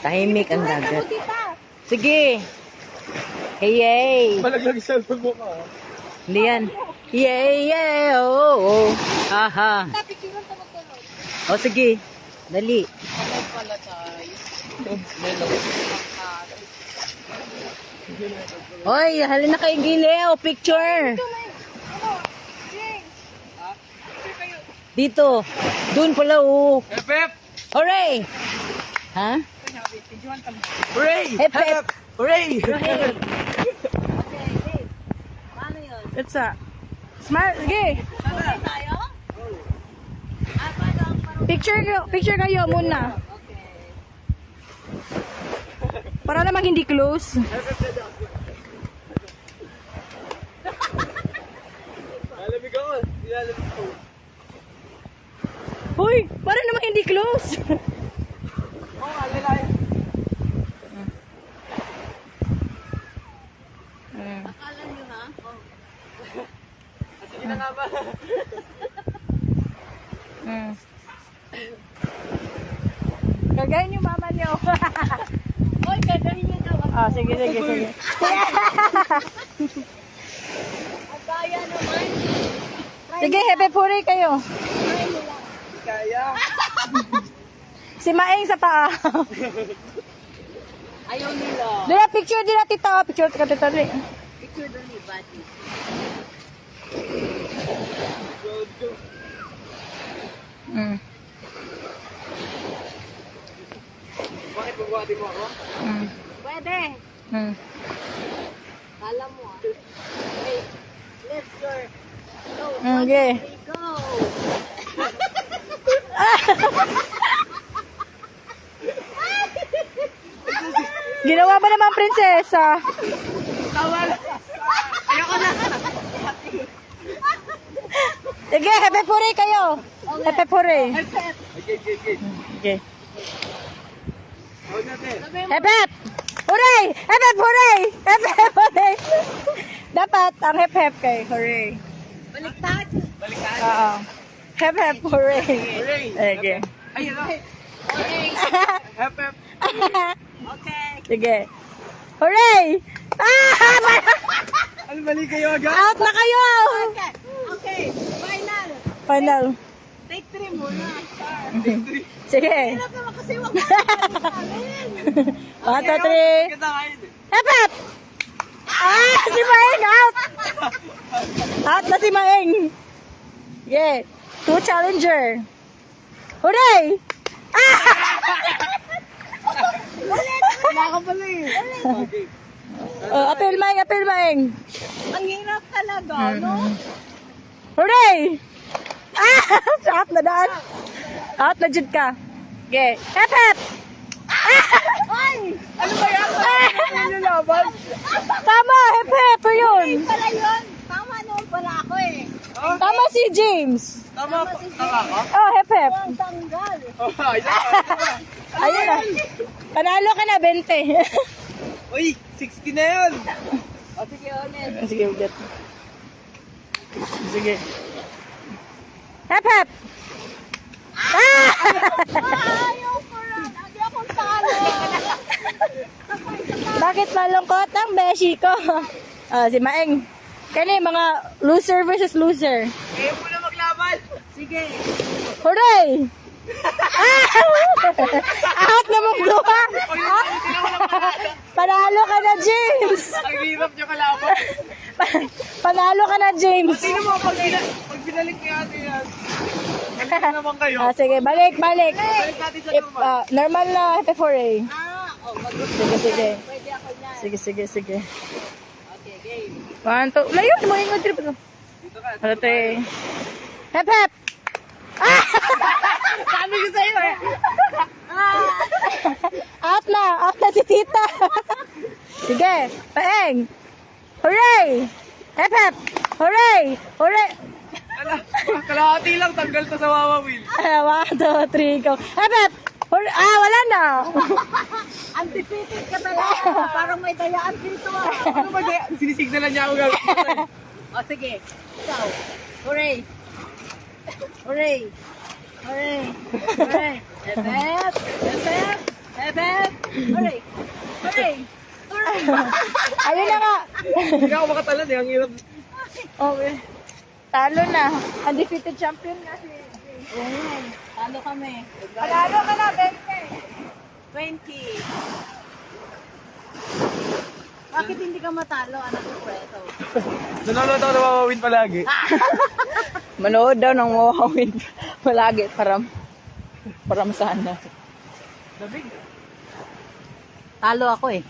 Tahimik ang Ay, dagat. kabuti pa. Sige. Hey, yay! Malaglag sa mukha. Hindi yan. Yay, yay! Oh, oh. Aha. Napicturean ka magkaroon. O, sige. Dali. Ano pala tayo? Oy, halina kay Gile. O, picture. Ito may, ano, James. Dito. Doon pala, oh. Hep! Hooray! Ha? Hooray! Hep, hep. Hooray! Hooray! Okay, hey. Paano yun? It's a smile. Okay. Tuloy tayo? Ah, paano ang parang... Picture kayo muna. Okay. Para namang hindi close. Lalamig ako. Nilalamig ako. Hoy, para namang hindi close. Oo nga, lalay. Akala nyo ha? Oh. Sige na nga ba? Gagayin yung mama niyo. Oy, gagawin nyo daw. Ah, sige. Ang daya naman. Sige, happy puri kayo. Try mo lang. Kaya. Si Maeng sa paa. Ayaw nila. Dila picture dila tita. Picture ka tita. Picture doon ni Buddy. Mm. Bakit magwati mo ako? Mm. Pwede. Mm. Kala mo ah. Wait. Let's go. Go. Okay. Go. Ginawa ba naman prinsesa? Tawal! Ayoko na! Sige, happy puri kayo. Happy puri. Okay. Okay. Huwag natin. Happy! Hooray! Happy puri! Happy puri! Dapat ang hep kay hooray. Baliktad. Balikan. Oo. Hep hooray. Hooray! Okay. Ayun o. Okay. Hep! Okay. Sige. Hooray! Ah! Ano mali kayo agad? Out na kayo! Okay. Okay. Final. Final. Take 3 muna. Star. Sige. Hirap naman kasi wag mo namin. 1, 2, 3. Kita kayo. Hep hep! Ah! Si Maeng out! Out na si Maeng. Yeah. 2 challenger. Hooray! Ah! Wala ka pala eh. Okay. Oh, apel Maeng. Ang hirap talaga, no? Hooray! Ah! Out na daan. Out na jud ka. Okay. Hep hep! Ay! Ano ba yan? Ano yung laban? Tama, hep hep yun. Pala yun. Tama noon pala ako eh. Oh, Tama si James. tama po. Tama ko? Oh, hep hep. Ang tanggal. Oh, ayun. Ayun na. Panalo ka na 20. Uy, 60 na yun. O sige, ulit. Sige, ulit. Sige. Hep hep! Ah! Ayaw ko rin. Hindi akong talo. Bakit malungkot ang beshi ko? Ah, si Maeng. Kani mga loser versus loser. Kayo muna maglaban. Sige. Hooray! Ah! Out na mong duha! Ah! Panalo ka na, James! Ang hirap nyo kalaban. Panalo ka na, James! Sino mo, pag binalik niya natin yan. Balik naman kayo. Ah, sige, balik. Balik natin sa normal. Normal na happy foray. Sige. Pwede ako niyan. Sige. Okay, game. 1, 2, layo, mo yung trip ko. Dito ka. Halate. Hep hep! Ah! Sabi ko sa'yo eh. Out na si tita. Sige, Paeng. Hooray! Hep hep! Hooray! Kalahati lang, tanggal to sa Wawa Wheel. 1, 2, 3, go. Hep hep! Ah, wala na. Antipipit ka talaga. Parang may dayaan dito ah. Ano ba kaya? Sinisignalan niya ako gagawin. O sige. Ikaw. Hooray. Hooray. Hooray. Hooray. Hep hep. Hep hep. Hep hep. Hooray. Hooray. Hooray. Ayun na nga. Hindi na ako makatalon eh. Ang hirap. Okay. Talo na. Undefeated champion nga si Talo kami. Panalo ka na, 20. Bakit hindi ka matalo, anak ko preto? Nanonood ako na mawawin palagi. Manood daw ng Wawawin palagi para masana. Talo ako eh.